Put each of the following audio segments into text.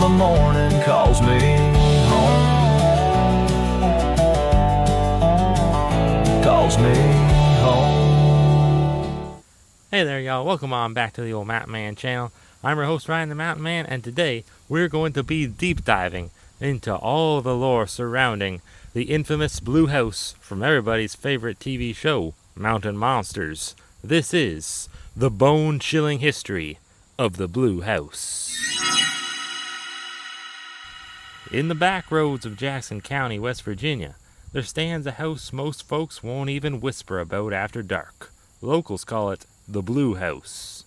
the morning calls me home. Calls me home. Hey there, y'all. Welcome on back to the old Mountain Man channel. I'm your host, Ryan the Mountain Man, and today we're going to be deep diving into all the lore surrounding the infamous Blue House from everybody's favorite TV show, Mountain Monsters. This is the bone-chilling history of the Blue House. In the back roads of Jackson County, West Virginia, there stands a house most folks won't even whisper about after dark. Locals call it the Blue House.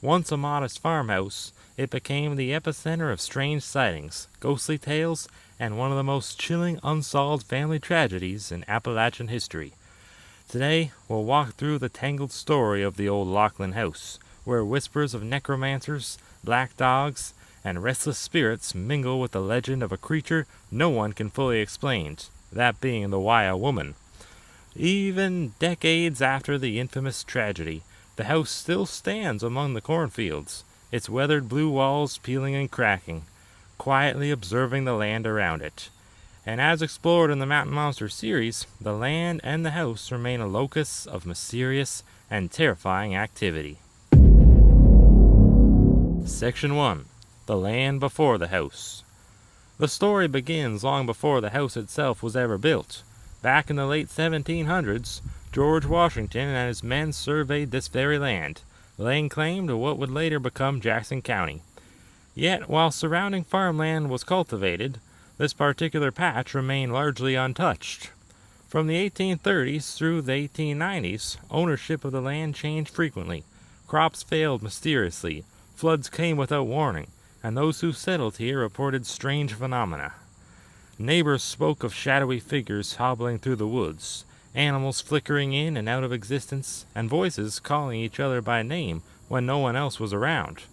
Once a modest farmhouse, it became the epicenter of strange sightings, ghostly tales, and one of the most chilling unsolved family tragedies in Appalachian history. Today, we'll walk through the tangled story of the old Loughlin house, where whispers of necromancers, black dogs, and restless spirits mingle with the legend of a creature no one can fully explain, that being the Waya woman. Even decades after the infamous tragedy, the house still stands among the cornfields, its weathered blue walls peeling and cracking, quietly observing the land around it. And as explored in the Mountain Monster series, the land and the house remain a locus of mysterious and terrifying activity. Section 1. The Land Before the House. The story begins long before the house itself was ever built. Back in the late 1700s, George Washington and his men surveyed this very land, laying claim to what would later become Jackson County. Yet, while surrounding farmland was cultivated, this particular patch remained largely untouched. From the 1830s through the 1890s, ownership of the land changed frequently. Crops failed mysteriously, floods came without warning, and those who settled here reported strange phenomena. Neighbors spoke of shadowy figures hobbling through the woods, animals flickering in and out of existence, and voices calling each other by name when no one else was around.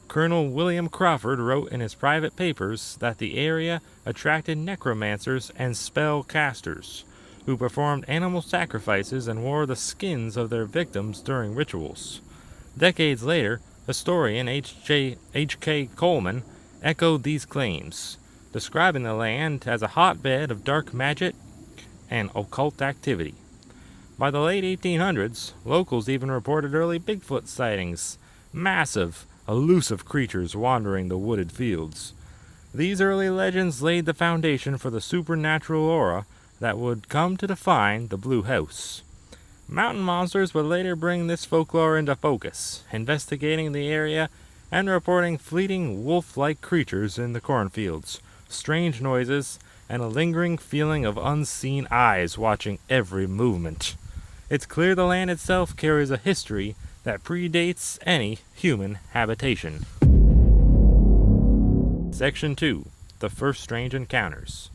Colonel William Crawford wrote in his private papers that the area attracted necromancers and spell casters, who performed animal sacrifices and wore the skins of their victims during rituals. Decades later, historian H.K. Coleman echoed these claims, describing the land as a hotbed of dark magic and occult activity. By the late 1800s, locals even reported early Bigfoot sightings, massive, elusive creatures wandering the wooded fields. These early legends laid the foundation for the supernatural aura that would come to define the Blue House. Mountain Monsters would later bring this folklore into focus, investigating the area and reporting fleeting wolf-like creatures in the cornfields, strange noises, and a lingering feeling of unseen eyes watching every movement. It's clear the land itself carries a history that predates any human habitation. Section 2. The First Strange Encounters.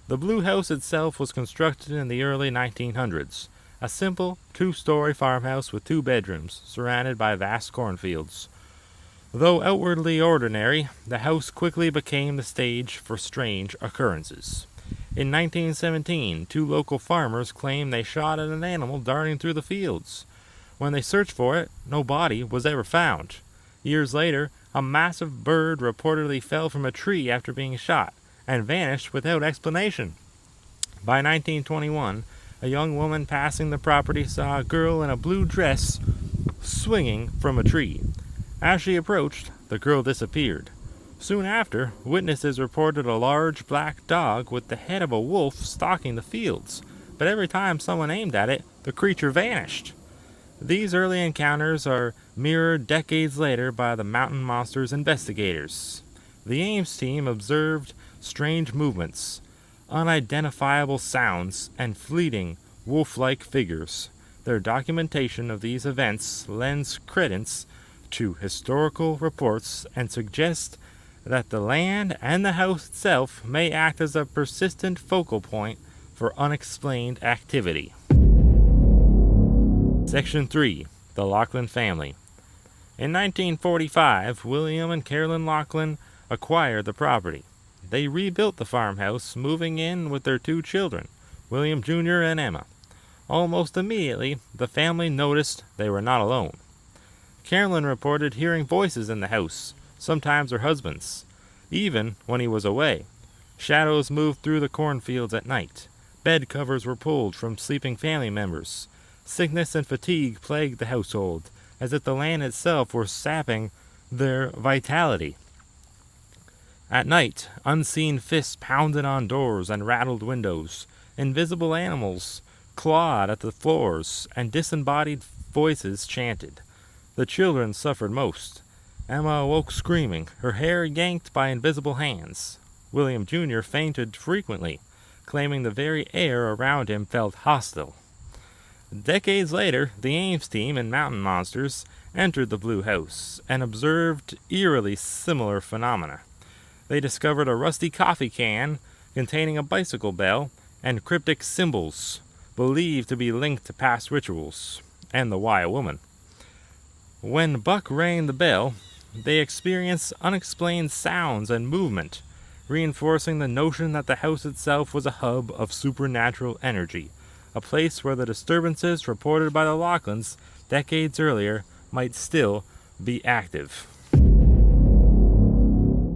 The Blue House itself was constructed in the early 1900s, a simple, two-story farmhouse with 2 bedrooms, surrounded by vast cornfields. Though outwardly ordinary, the house quickly became the stage for strange occurrences. In 1917, 2 local farmers claimed they shot at an animal darting through the fields. When they searched for it, no body was ever found. Years later, a massive bird reportedly fell from a tree after being shot and vanished without explanation. By 1921, a young woman passing the property saw a girl in a blue dress swinging from a tree. As she approached, the girl disappeared. Soon after, witnesses reported a large black dog with the head of a wolf stalking the fields, but every time someone aimed at it, the creature vanished. These early encounters are mirrored decades later by the Mountain Monsters investigators. The Ames team observed strange movements, unidentifiable sounds, and fleeting, wolf-like figures. Their documentation of these events lends credence to historical reports and suggests that the land and the house itself may act as a persistent focal point for unexplained activity. Section 3. The Loughlin Family. In 1945, William and Carolyn Loughlin acquired the property. They rebuilt the farmhouse, moving in with their 2 children, William Jr. and Emma. Almost immediately, the family noticed they were not alone. Carolyn reported hearing voices in the house, sometimes her husband's. even when he was away. Shadows moved through the cornfields at night. Bed covers were pulled from sleeping family members. Sickness and fatigue plagued the household, as if the land itself were sapping their vitality. At night, unseen fists pounded on doors and rattled windows. Invisible animals clawed at the floors, and disembodied voices chanted. The children suffered most. Emma awoke screaming, her hair yanked by invisible hands. William Jr. fainted frequently, claiming the very air around him felt hostile. Decades later, the Ames team and Mountain Monsters entered the Blue House and observed eerily similar phenomena. They discovered a rusty coffee can containing a bicycle bell and cryptic symbols believed to be linked to past rituals and the Wye woman. When Buck rang the bell, they experienced unexplained sounds and movement, reinforcing the notion that the house itself was a hub of supernatural energy, a place where the disturbances reported by the Loughlins decades earlier might still be active.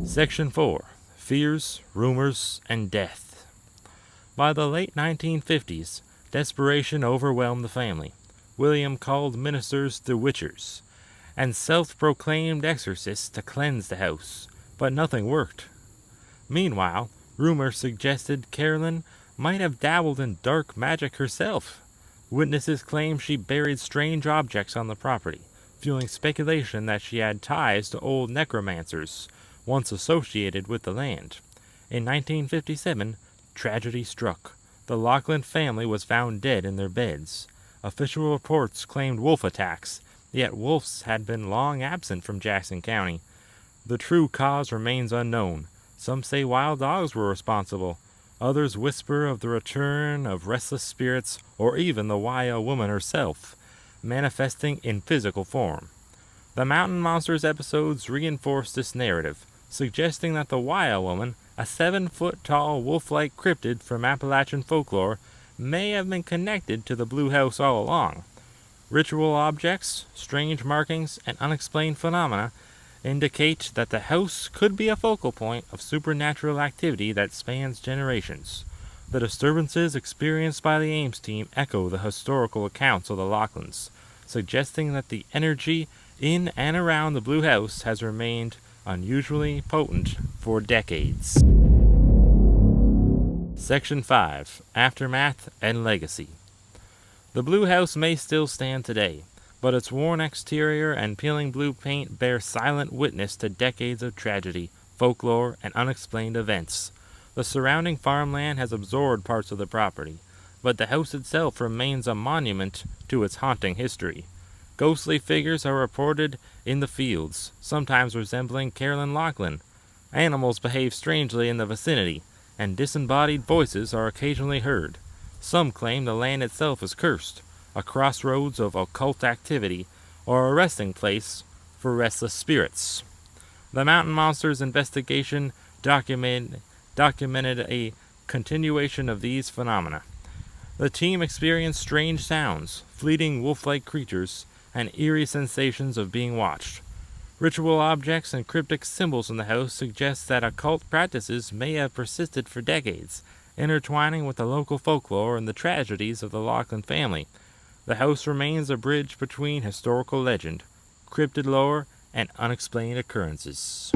Section 4. Fears, Rumors, and Death. By the late 1950s, desperation overwhelmed the family. William called ministers to witchers and self-proclaimed exorcists to cleanse the house, but nothing worked. Meanwhile, rumor suggested Carolyn might have dabbled in dark magic herself. Witnesses claimed she buried strange objects on the property, fueling speculation that she had ties to old necromancers once associated with the land. In 1957, tragedy struck. The Loughlin family was found dead in their beds. Official reports claimed wolf attacks, yet wolves had been long absent from Jackson County. The true cause remains unknown. Some say wild dogs were responsible. Others whisper of the return of restless spirits, or even the Wye woman herself, manifesting in physical form. The Mountain Monsters episodes reinforce this narrative, suggesting that the Wye woman, a 7-foot-tall wolf-like cryptid from Appalachian folklore, may have been connected to the Blue House all along. Ritual objects, strange markings, and unexplained phenomena indicate that the house could be a focal point of supernatural activity that spans generations. The disturbances experienced by the Ames team echo the historical accounts of the Loughlins, suggesting that the energy in and around the Blue House has remained unusually potent for decades. Section 5. Aftermath and Legacy. The Blue House may still stand today, but its worn exterior and peeling blue paint bear silent witness to decades of tragedy, folklore, and unexplained events. The surrounding farmland has absorbed parts of the property, but the house itself remains a monument to its haunting history. Ghostly figures are reported in the fields, sometimes resembling Carolyn Loughlin. Animals behave strangely in the vicinity, and disembodied voices are occasionally heard. Some claim the land itself is cursed, a crossroads of occult activity, or a resting place for restless spirits. The Mountain Monsters investigation documented a continuation of these phenomena. The team experienced strange sounds, fleeting wolf-like creatures, and eerie sensations of being watched. Ritual objects and cryptic symbols in the house suggest that occult practices may have persisted for decades, intertwining with the local folklore and the tragedies of the Loughlin family. The house remains a bridge between historical legend, cryptid lore, and unexplained occurrences.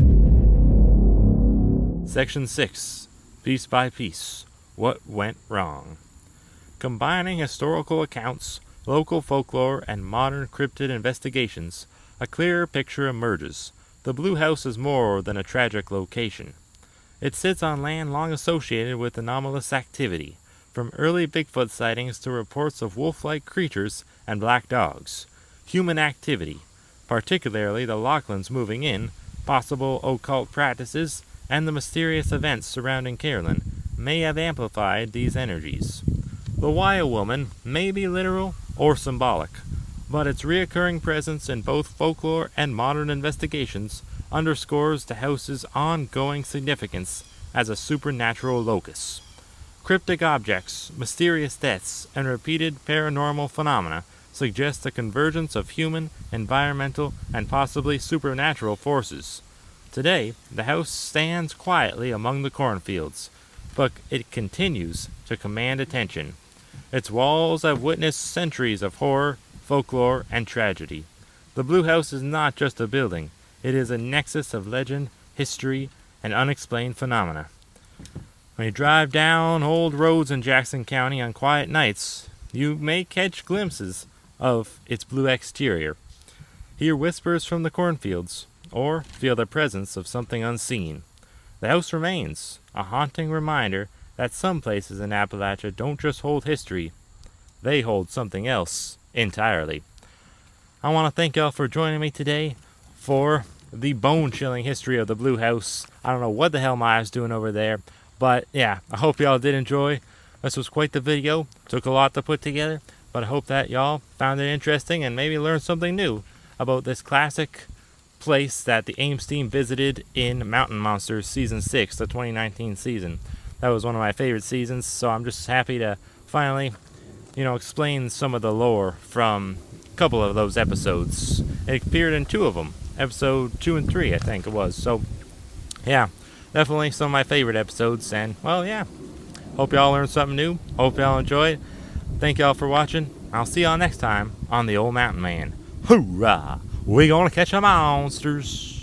Section 6. Piece by Piece. What Went Wrong. Combining historical accounts, local folklore, and modern cryptid investigations, a clearer picture emerges. The Blue House is more than a tragic location. It sits on land long associated with anomalous activity, from early Bigfoot sightings to reports of wolf-like creatures and black dogs. Human activity, particularly the Loughlins moving in, possible occult practices, and the mysterious events surrounding Carolyn, may have amplified these energies. The Wye woman may be literal or symbolic, but its reoccurring presence in both folklore and modern investigations underscores the house's ongoing significance as a supernatural locus. Cryptic objects, mysterious deaths, and repeated paranormal phenomena suggest a convergence of human, environmental, and possibly supernatural forces. Today, the house stands quietly among the cornfields, but it continues to command attention. Its walls have witnessed centuries of horror, folklore, and tragedy. The Blue House is not just a building, it is a nexus of legend, history, and unexplained phenomena. When you drive down old roads in Jackson County on quiet nights, you may catch glimpses of its blue exterior, hear whispers from the cornfields, or feel the presence of something unseen. The house remains a haunting reminder that some places in Appalachia don't just hold history, they hold something else entirely. I want to thank y'all for joining me today for the bone-chilling history of the Blue House. I don't know what the hell Maya's doing over there, but yeah, I hope y'all did enjoy. This was quite the video. Took a lot to put together, but I hope that y'all found it interesting and maybe learned something new about this classic place that the Ames team visited in Mountain Monsters Season 6, the 2019 season. That was one of my favorite seasons, so I'm just happy to finally, explain some of the lore from a couple of those episodes. It appeared in 2 of them, episode 2 and 3, I think it was. So, yeah, definitely some of my favorite episodes, and, well, yeah. Hope y'all learned something new. Hope y'all enjoyed. Thank y'all for watching. I'll see y'all next time on The Old Mountain Man. Hoorah! We gonna catch the monsters.